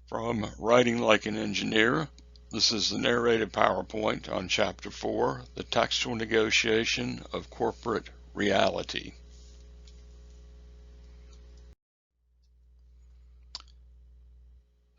From Writing Like an Engineer, this is the narrated PowerPoint on Chapter 4, The Textual Negotiation of Corporate Reality.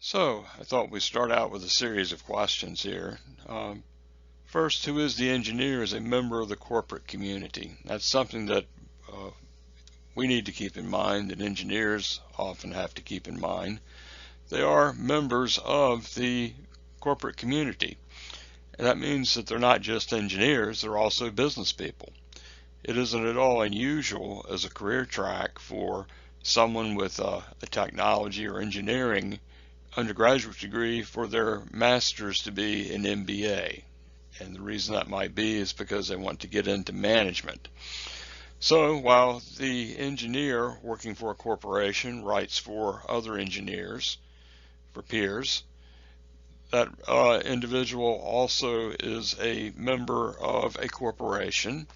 So, I thought we'd start out with a series of questions here. First, who is the engineer as a member of the corporate community? That's something that we need to keep in mind, that engineers often have to keep in mind. They are members of the corporate community. And that means that they're not just engineers, they're also business people. It isn't at all unusual as a career track for someone with a technology or engineering undergraduate degree for their master's to be an MBA. And the reason that might be is because they want to get into management. So while the engineer working for a corporation writes for other engineers, for peers, that individual also is a member of a corporation,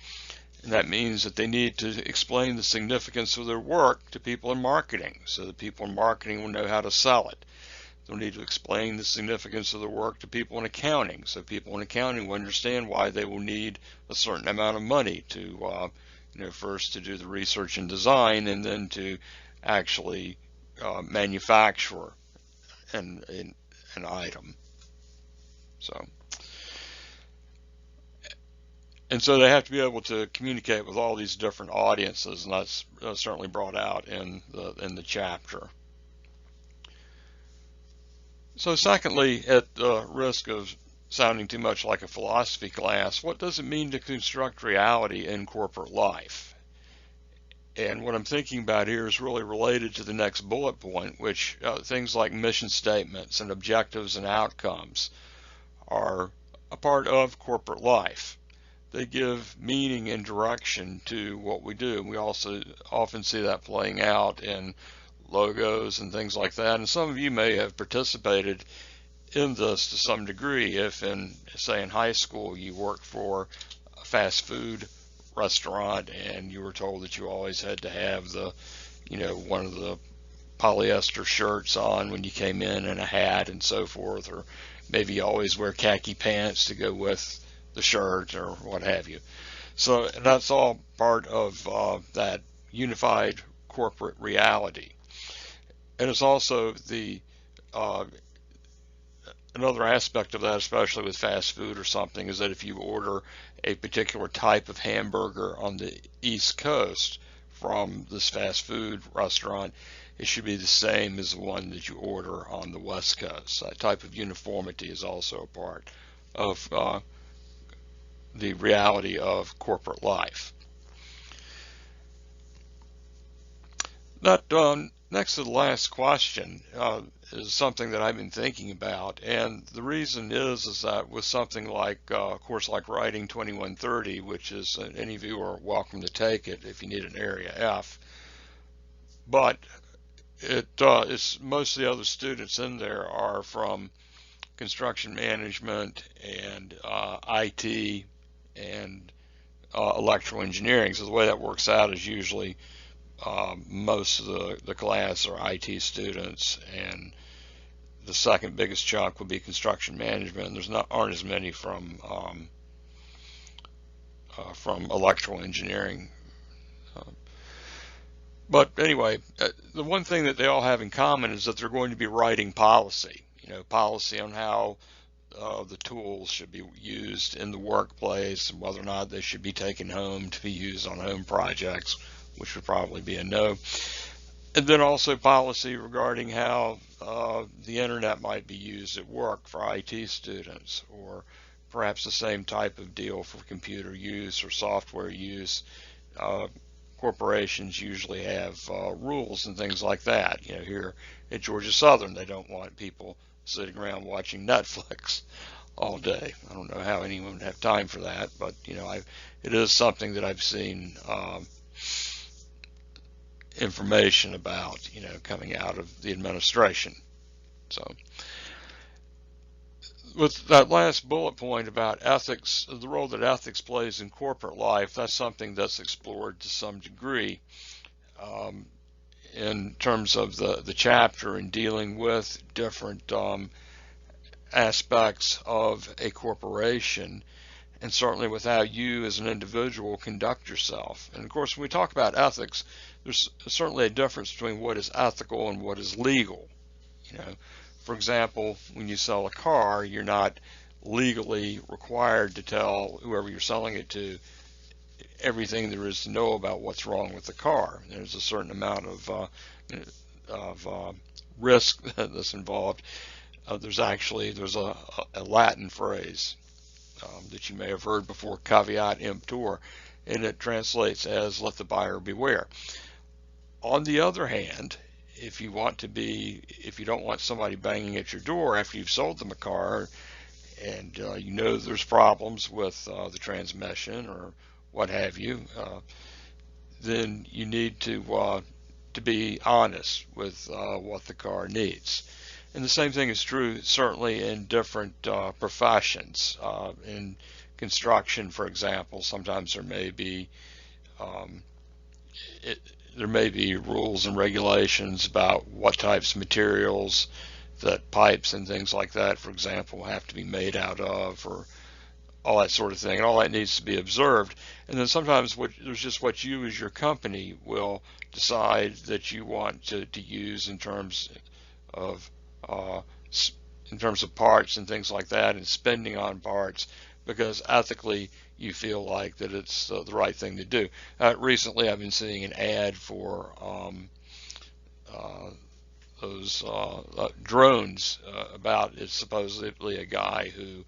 and that means that they need to explain the significance of their work to people in marketing, so that people in marketing will know how to sell it. They'll need to explain the significance of their work to people in accounting, so people in accounting will understand why they will need a certain amount of money to, first to do the research and design, and then to actually manufacture an item. So they have to be able to communicate with all these different audiences, and that's certainly brought out in the chapter. So secondly, at the risk of sounding too much like a philosophy class, what does it mean to construct reality in corporate life? And what I'm thinking about here is really related to the next bullet point, which things like mission statements and objectives and outcomes are a part of corporate life. They give meaning and direction to what we do. We also often see that playing out in logos and things like that. And some of you may have participated in this to some degree. If say in high school you worked for a fast food restaurant and you were told that you always had to have one of the polyester shirts on when you came in and a hat and so forth, or maybe you always wear khaki pants to go with the shirt or what have you. So that's all part of that unified corporate reality. And it's also another aspect of that, especially with fast food or something, is that if you order a particular type of hamburger on the East Coast from this fast food restaurant, it should be the same as the one that you order on the West Coast. That type of uniformity is also a part of the reality of corporate life. That next to the last question is something that I've been thinking about, and the reason is that with something like a course like Writing 2130, which is any of you are welcome to take it if you need an area F, but it's most of the other students in there are from construction management and IT and electrical engineering. So the way that works out is usually most of the class are IT students, and the second biggest chunk would be construction management. And aren't as many from electrical engineering. But anyway, the one thing that they all have in common is that they're going to be writing policy. Policy on how the tools should be used in the workplace and whether or not they should be taken home to be used on home projects, which would probably be a no. And then also policy regarding how the internet might be used at work for IT students, or perhaps the same type of deal for computer use or software use. Corporations usually have rules and things like that. Here at Georgia Southern, they don't want people sitting around watching Netflix all day. I don't know how anyone would have time for that, but it is something that I've seen information about, coming out of the administration. So with that last bullet point about ethics, the role that ethics plays in corporate life, that's something that's explored to some degree. in terms of the chapter in dealing with different aspects of a corporation, and certainly with how you as an individual conduct yourself. And of course, when we talk about ethics, there's certainly a difference between what is ethical and what is legal. You know, for example, when you sell a car, you're not legally required to tell whoever you're selling it to everything there is to know about what's wrong with the car. There's a certain amount of risk that's involved. There's a Latin phrase that you may have heard before, caveat emptor, and it translates as "let the buyer beware." On the other hand, if you don't want somebody banging at your door after you've sold them a car, and you know there's problems with the transmission or what have you, then you need to be honest with what the car needs. And the same thing is true certainly in different professions. In construction, for example, sometimes um, there may be rules and regulations about what types of materials that pipes and things like that, for example, have to be made out of, or all that sort of thing, and all that needs to be observed. And then sometimes there's just what you as your company will decide that you want to use of uh, in terms of parts and things like that, and spending on parts, because ethically you feel like that it's the right thing to do. Recently, I've been seeing an ad for uh, those drones. About it's supposedly a guy who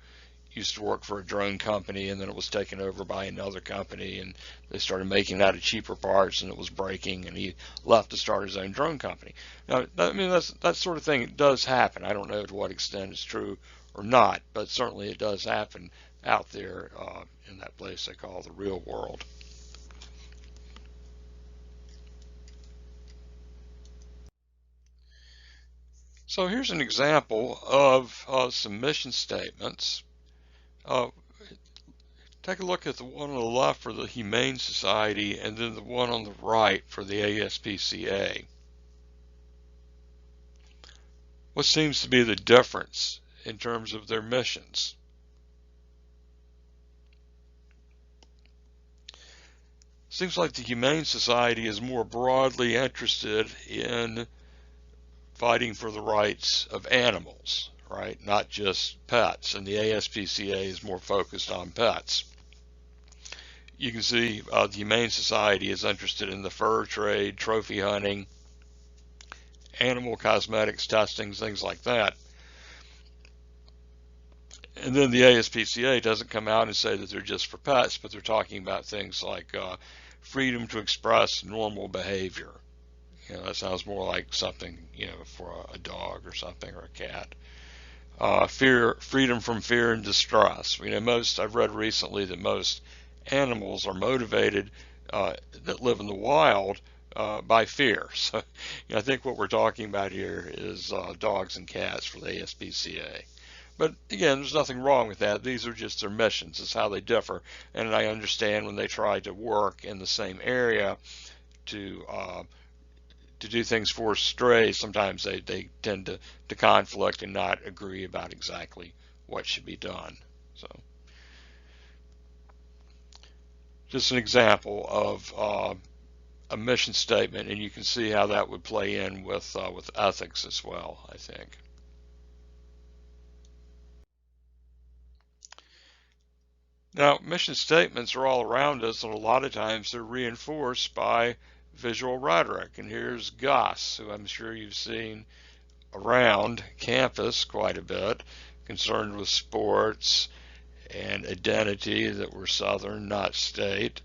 used to work for a drone company, and then it was taken over by another company, and they started making it out of cheaper parts, and it was breaking, and he left to start his own drone company. Now, I mean, that sort of thing does happen. I don't know to what extent it's true or not, but certainly it does happen out there in that place they call the real world. So here's an example of some mission statements. Uh, Take a look at the one on the left for the Humane Society, and then the one on the right for the ASPCA. What seems to be the difference in terms of their missions? Seems like the Humane Society is more broadly interested in fighting for the rights of animals, right? Not just pets, and the ASPCA is more focused on pets. You can see the Humane Society is interested in the fur trade, trophy hunting, animal cosmetics testing, things like that. And then the ASPCA doesn't come out and say that they're just for pets, but they're talking about things like freedom to express normal behavior. You know, that sounds more like something, you know, for a dog or something, or a cat. Freedom from fear and distress. You know, I've read recently that most animals are motivated that live in the wild by fear. So, you know, I think what we're talking about here is dogs and cats for the ASPCA. But again, there's nothing wrong with that. These are just their missions. It's how they differ. And I understand when they try to work in the same area to do things for strays, sometimes they tend to conflict and not agree about exactly what should be done. So just an example of a mission statement, and you can see how that would play in with ethics as well, I think. Now, mission statements are all around us, and a lot of times they're reinforced by visual rhetoric. And here's Gus, who I'm sure you've seen around campus quite a bit, concerned with sports and identity, that we're Southern, not state,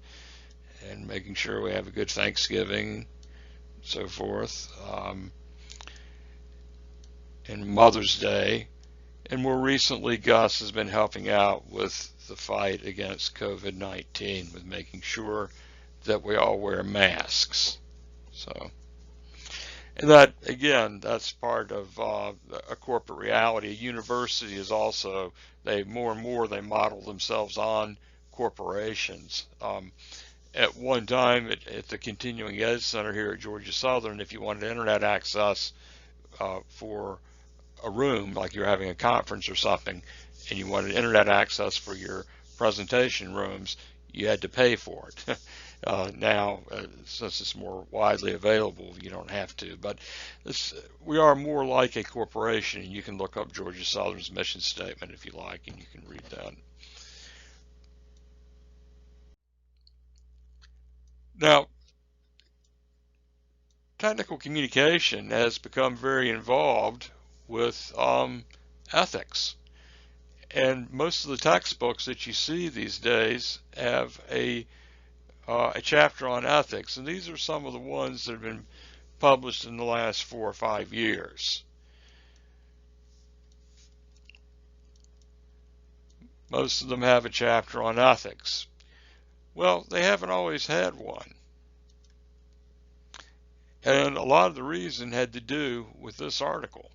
and making sure we have a good Thanksgiving, so forth, and Mother's Day. And more recently, Gus has been helping out with the fight against COVID-19, with making sure that we all wear masks. So, and that, again, that's part of a corporate reality. A university is also, more and more they model themselves on corporations. at one time at the Continuing Ed Center here at Georgia Southern, if you wanted internet access for a room, like you're having a conference or something, and you wanted internet access for your presentation rooms, you had to pay for it. Now, since it's more widely available, you don't have to. But we are more like a corporation, and you can look up Georgia Southern's mission statement if you like, and you can read that. Now, technical communication has become very involved with ethics. And most of the textbooks that you see these days have a chapter on ethics, and these are some of the ones that have been published in the last 4 or 5 years. Most of them have a chapter on ethics. Well, they haven't always had one. And a lot of the reason had to do with this article.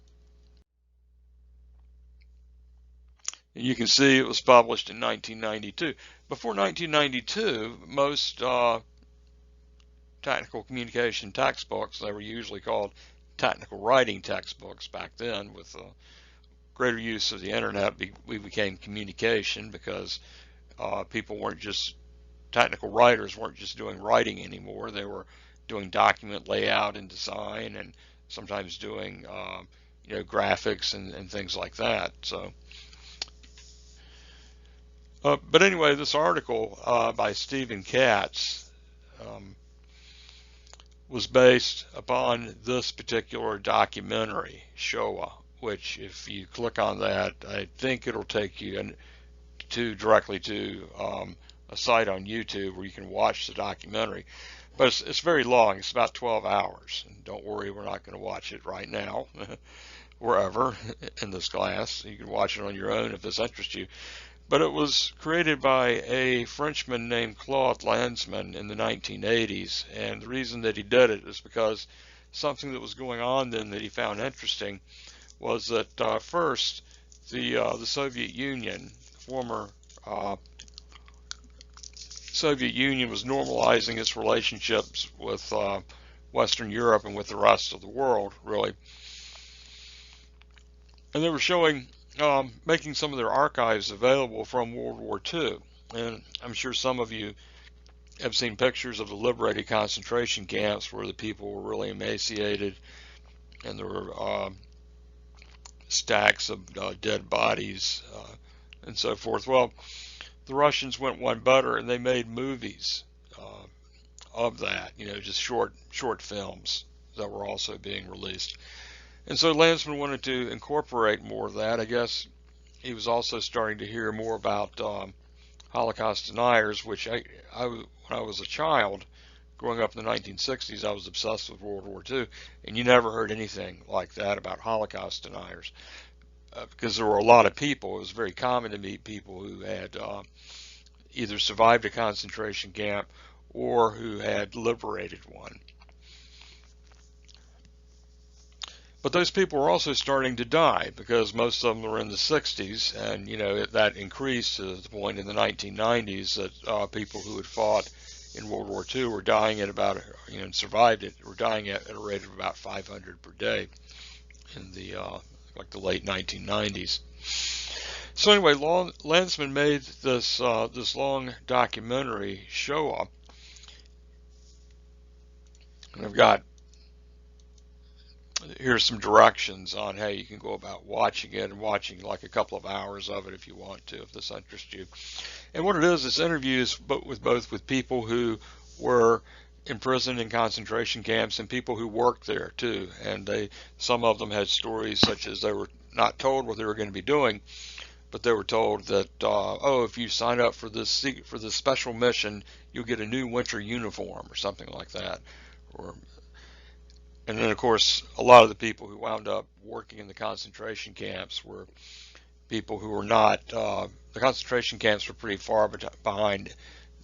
And you can see it was published in 1992. Before 1992, most technical communication textbooks, they were usually called technical writing textbooks back then. With greater use of the internet, we became communication because people weren't just, technical writers weren't just doing writing anymore. They were doing document layout and design, and sometimes doing graphics and things like that. So, but anyway, this article by Stephen Katz was based upon this particular documentary, Shoah, which if you click on that, I think it'll take you directly to a site on YouTube where you can watch the documentary. But it's very long. It's about 12 hours. And don't worry, we're not going to watch it right now, wherever in this class. You can watch it on your own if this interests you. But it was created by a Frenchman named Claude Lanzmann in the 1980s, and the reason that he did it is because something that was going on then that he found interesting was that first the Soviet Union, former Soviet Union, was normalizing its relationships with Western Europe and with the rest of the world, really, and they were showing making some of their archives available from World War II. And I'm sure some of you have seen pictures of the liberated concentration camps where the people were really emaciated and there were stacks of dead bodies and so forth. Well, the Russians went one better and they made movies of that, just short films that were also being released. And so Lanzmann wanted to incorporate more of that. I guess he was also starting to hear more about Holocaust deniers, which when I was a child, growing up in the 1960s, I was obsessed with World War II, and you never heard anything like that about Holocaust deniers because there were a lot of people. It was very common to meet people who had either survived a concentration camp or who had liberated one. But those people were also starting to die because most of them were in the 60s, and that increased to the point in the 1990s that people who had fought in World War II were dying at about, and survived it, were dying at a rate of about 500 per day in the late 1990s. So anyway, Lanzmann made this long documentary, Shoah, and I've got here's some directions on how you can go about watching it, and watching like a couple of hours of it if you want to, if this interests you. And what it is, it's interviews with people who were imprisoned in concentration camps and people who worked there too. And some of them had stories such as they were not told what they were going to be doing, but they were told that if you sign up for this special mission, you'll get a new winter uniform or something like that. And then, of course, a lot of the people who wound up working in the concentration camps were people who were not, the concentration camps were pretty far behind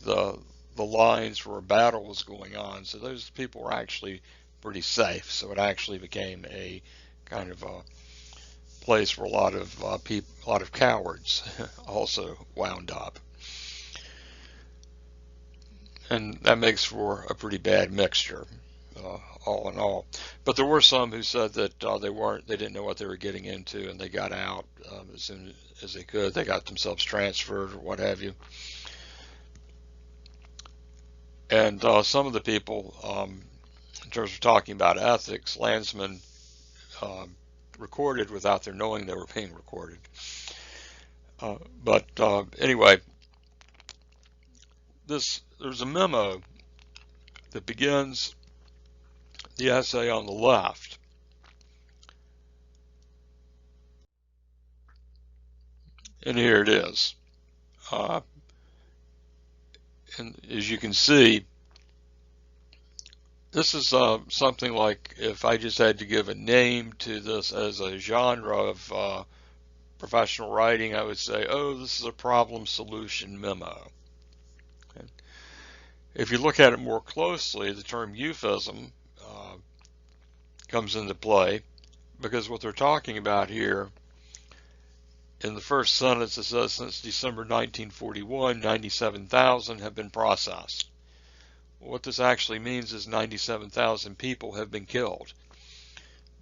the lines where a battle was going on. So those people were actually pretty safe. So it actually became a kind of a place where a lot of cowards also wound up. and that makes for a pretty bad mixture, all in all. But there were some who said that they didn't know what they were getting into, and they got out as soon as they could. They got themselves transferred or what have you. And some of the people, in terms of talking about ethics, Landsman recorded without their knowing they were being recorded. But anyway, there's a memo that begins the essay on the left. And here it is. And as you can see, this is something like if I just had to give a name to this as a genre of professional writing, I would say, oh, this is a problem solution memo. Okay. If you look at it more closely, the term euphemism comes into play, because what they're talking about here in the first sentence, it says since December 1941, 97,000 have been processed. What this actually means is 97,000 people have been killed.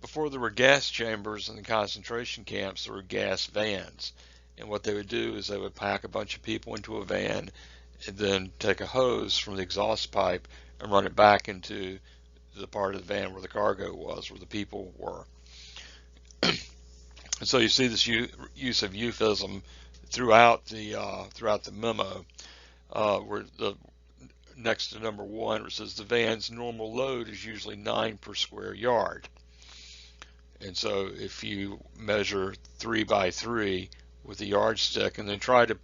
Before there were gas chambers in the concentration camps, there were gas vans. And what they would do is they would pack a bunch of people into a van and then take a hose from the exhaust pipe and run it back into the part of the van where the cargo was, where the people were. And so you see this use of euphemism throughout the memo, where the next to number 1, where it says the van's normal load is usually 9 per square yard. And so if you measure 3 by 3 with a yardstick and then try to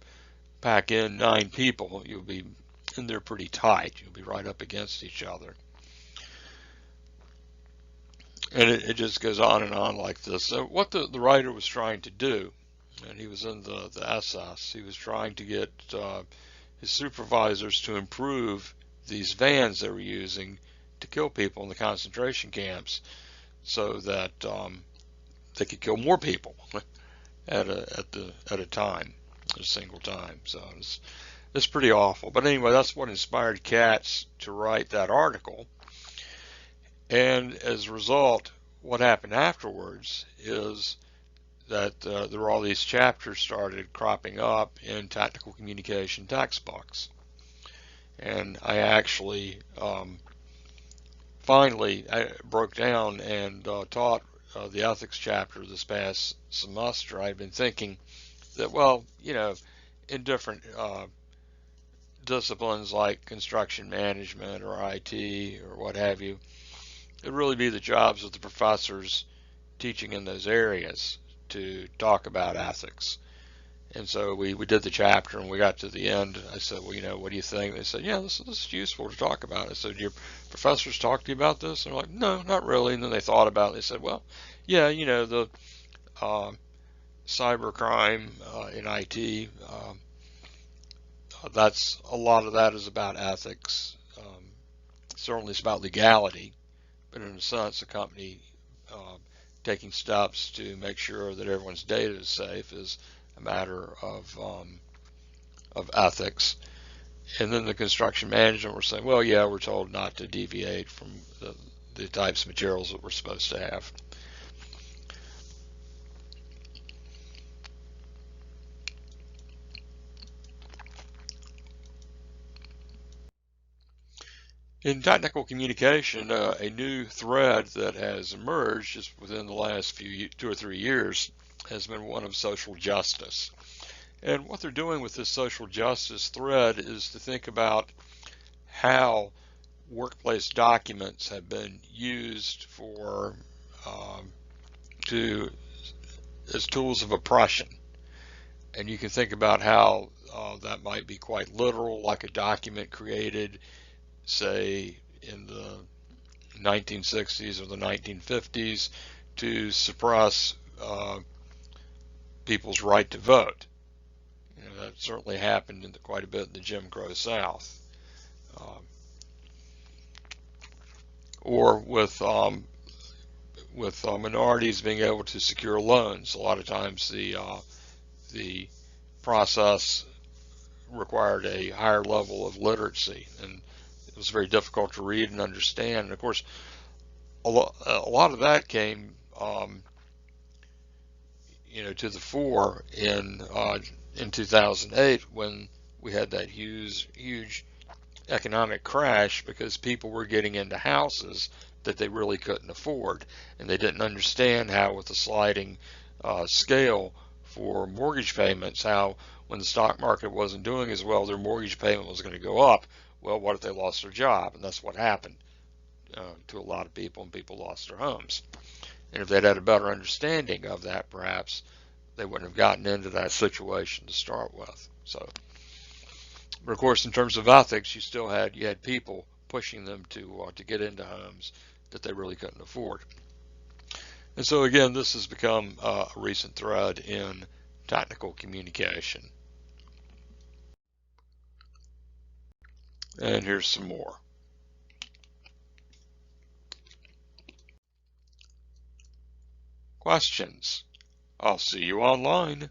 pack in 9 people, you'll be in there pretty tight. You'll be right up against each other. And it just goes on and on like this. So what the writer was trying to do, and he was in the SS, he was trying to get his supervisors to improve these vans they were using to kill people in the concentration camps, so that they could kill more people at a time, at a single time. So it's pretty awful. But anyway, that's what inspired Katz to write that article. And as a result, what happened afterwards is that there were all these chapters started cropping up in technical communication textbooks. And I actually finally I broke down and taught the ethics chapter this past semester. I'd been thinking that, well, in different disciplines like construction management or IT or what have you, it'd really be the jobs of the professors teaching in those areas to talk about ethics. And so we did the chapter, and we got to the end. I said, well, what do you think? They said, yeah, this is useful to talk about. I said, your professors talk to you about this? And they're like, no, not really. And then they thought about it. They said, well, yeah, the cybercrime in IT, that's a lot of that is about ethics. Certainly it's about legality. But in a sense, a company taking steps to make sure that everyone's data is safe is a matter of ethics. And then the construction management were saying, well, yeah, we're told not to deviate from the types of materials that we're supposed to have. In technical communication, a new thread that has emerged just within the last 2 or 3 years has been one of social justice. And what they're doing with this social justice thread is to think about how workplace documents have been used as tools of oppression. And you can think about how that might be quite literal, like a document created, say, in the 1960s or the 1950s to suppress people's right to vote. That certainly happened quite a bit in the Jim Crow South. Or with minorities being able to secure loans. A lot of times the process required a higher level of literacy, and it was very difficult to read and understand. And of course, a lot of that came, to the fore in 2008 when we had that huge economic crash, because people were getting into houses that they really couldn't afford, and they didn't understand how, with the sliding scale for mortgage payments, how when the stock market wasn't doing as well, their mortgage payment was going to go up. Well, what if they lost their job? And that's what happened to a lot of people, and people lost their homes. And if they'd had a better understanding of that, perhaps they wouldn't have gotten into that situation to start with. So, but of course, in terms of ethics, you had people pushing them to get into homes that they really couldn't afford. And so again, this has become a recent thread in technical communication. And here's some more. Questions? I'll see you online.